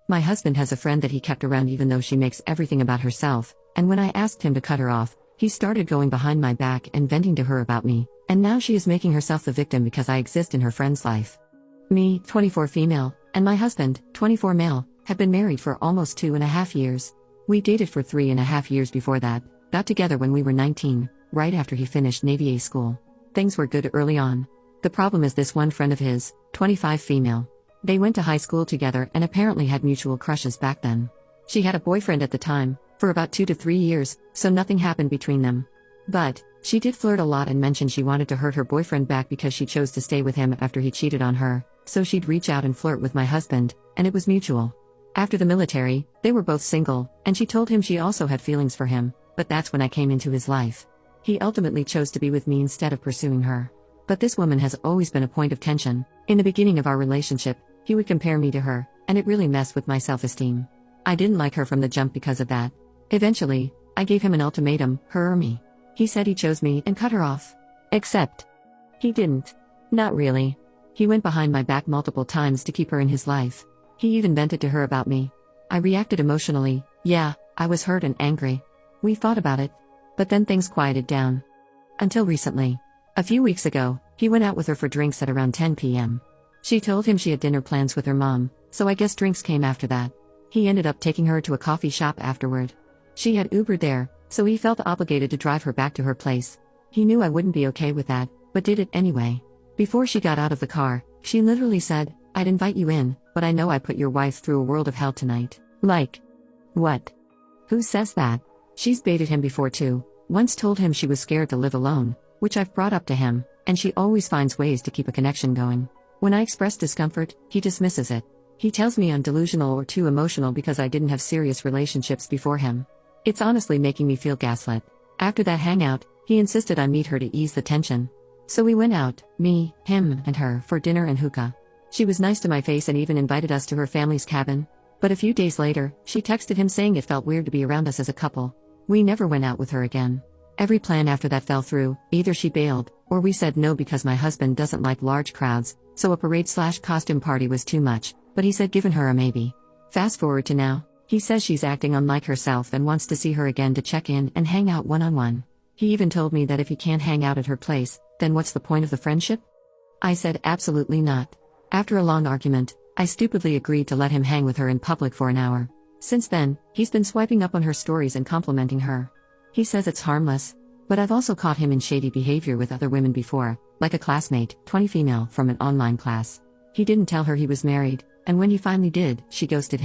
My husband has a friend that he kept around even though she makes everything about herself, and when I asked him to cut her off, he started going behind my back and venting to her about me, and now she is making herself the victim because I exist in her friend's life. Me, 24 female, and my husband, 24 male, have been married for almost 2.5 years. We dated for 3.5 years before that, got together when we were 19, right after he finished Navy A school. Things were good early on. The problem is this one friend of his, 25 female. They went to high school together and apparently had mutual crushes back then. She had a boyfriend at the time, for about 2 to 3 years, so nothing happened between them. But she did flirt a lot and mentioned she wanted to hurt her boyfriend back because she chose to stay with him after he cheated on her, so she'd reach out and flirt with my husband, and it was mutual. After the military, they were both single, and she told him she also had feelings for him, but that's when I came into his life. He ultimately chose to be with me instead of pursuing her. But this woman has always been a point of tension. In the beginning of our relationship, he would compare me to her, and it really messed with my self-esteem. I didn't like her from the jump because of that. Eventually, I gave him an ultimatum, her or me. He said he chose me and cut her off. Except, he didn't. Not really. He went behind my back multiple times to keep her in his life. He even vented to her about me. I reacted emotionally, yeah, I was hurt and angry. We fought about it. But then things quieted down. Until recently. A few weeks ago, he went out with her for drinks at around 10 p.m. She told him she had dinner plans with her mom, so I guess drinks came after that. He ended up taking her to a coffee shop afterward. She had Ubered there, so he felt obligated to drive her back to her place. He knew I wouldn't be okay with that, but did it anyway. Before she got out of the car, she literally said, "I'd invite you in, but I know I put your wife through a world of hell tonight." Like, what? Who says that? She's baited him before too, once told him she was scared to live alone, which I've brought up to him, and she always finds ways to keep a connection going. When I express discomfort, he dismisses it. He tells me I'm delusional or too emotional because I didn't have serious relationships before him. It's honestly making me feel gaslit. After that hangout, he insisted I meet her to ease the tension. So we went out, me, him, and her, for dinner and hookah. She was nice to my face and even invited us to her family's cabin. But a few days later, she texted him saying it felt weird to be around us as a couple. We never went out with her again. Every plan after that fell through. Either she bailed, or we said no because my husband doesn't like large crowds, so a parade/costume party was too much, but he said given her a maybe. Fast forward to now, he says she's acting unlike herself and wants to see her again to check in and hang out one-on-one. He even told me that if he can't hang out at her place, then what's the point of the friendship? I said absolutely not. After a long argument, I stupidly agreed to let him hang with her in public for an hour. Since then, he's been swiping up on her stories and complimenting her. He says it's harmless, but I've also caught him in shady behavior with other women before, like a classmate, 20 female, from an online class. He didn't tell her he was married, and when he finally did, she ghosted him.